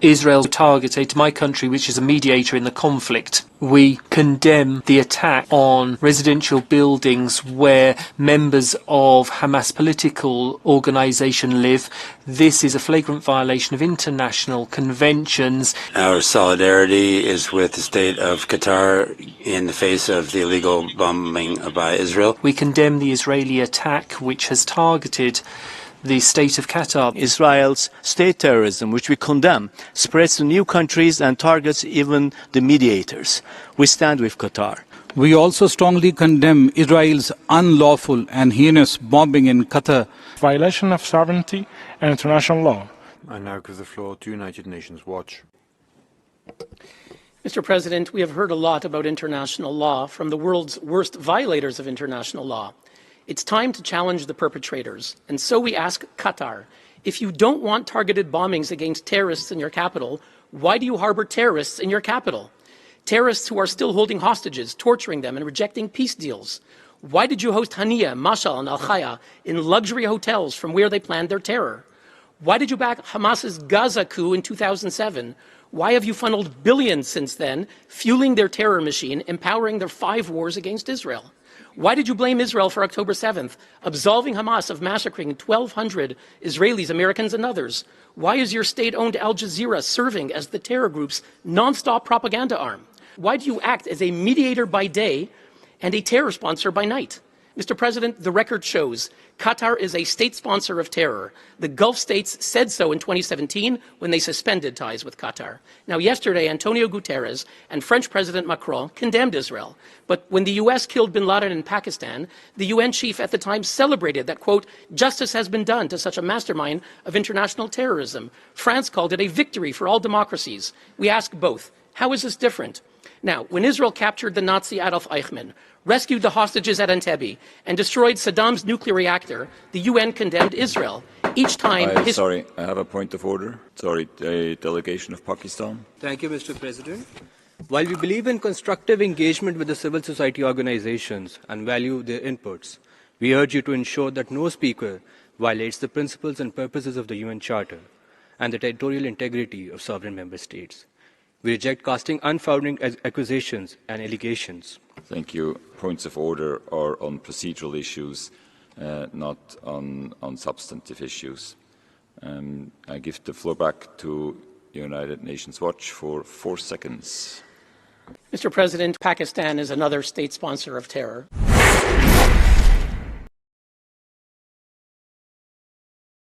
Israel targeted my country, which is a mediator in the conflict. We condemn the attack on residential buildings where members of Hamas political organization live. This is a flagrant violation of international conventions. Our solidarity is with the state of Qatar in the face of the illegal bombing by Israel. We condemn the Israeli attack, which has targeted the state of Qatar. Israel's state terrorism, which we condemn, spreads to new countries and targets even the mediators. We stand with Qatar. We also strongly condemn Israel's unlawful and heinous bombing in Qatar. Violation of sovereignty and international law. I now give the floor to United Nations Watch. Mr. President, we have heard a lot about international law from the world's worst violators of international law. It's time to challenge the perpetrators. And so we ask Qatar, if you don't want targeted bombings against terrorists in your capital, why do you harbor terrorists in your capital? Terrorists who are still holding hostages, torturing them, and rejecting peace deals. Why did you host Hania, Mashal, and Al-Khaya in luxury hotels from where they planned their terror? Why did you back Hamas's Gaza coup in 2007? Why have you funneled billions since then, fueling their terror machine, empowering their 5 wars against Israel? Why did you blame Israel for October 7th, absolving Hamas of massacring 1,200 Israelis, Americans, and others? Why is your state-owned Al Jazeera serving as the terror group's non-stop propaganda arm? Why do you act as a mediator by day and a terror sponsor by night? Mr. President, the record shows Qatar is a state sponsor of terror. The Gulf states said so in 2017 when they suspended ties with Qatar. Now, yesterday, Antonio Guterres and French President Macron condemned Israel. But when the U.S. killed bin Laden in Pakistan, the UN chief at the time celebrated that, quote, justice has been done to such a mastermind of international terrorism. France called it a victory for all democracies. We ask both, how is this different? Now, when Israel captured the Nazi Adolf Eichmann, rescued the hostages at Entebbe, and destroyed Saddam's nuclear reactor, the UN condemned Israel. Each time... Sorry, I have a point of order. Sorry, a delegation of Pakistan. Thank you, Mr. President. While we believe in constructive engagement with the civil society organizations and value their inputs, we urge you to ensure that no speaker violates the principles and purposes of the UN Charter and the territorial integrity of sovereign member states. We reject casting unfounded accusations and allegations. Thank you. Points of order are on procedural issues, not on substantive issues. I give the floor back to United Nations Watch for 4 seconds. Mr. President, Pakistan is another state sponsor of terror.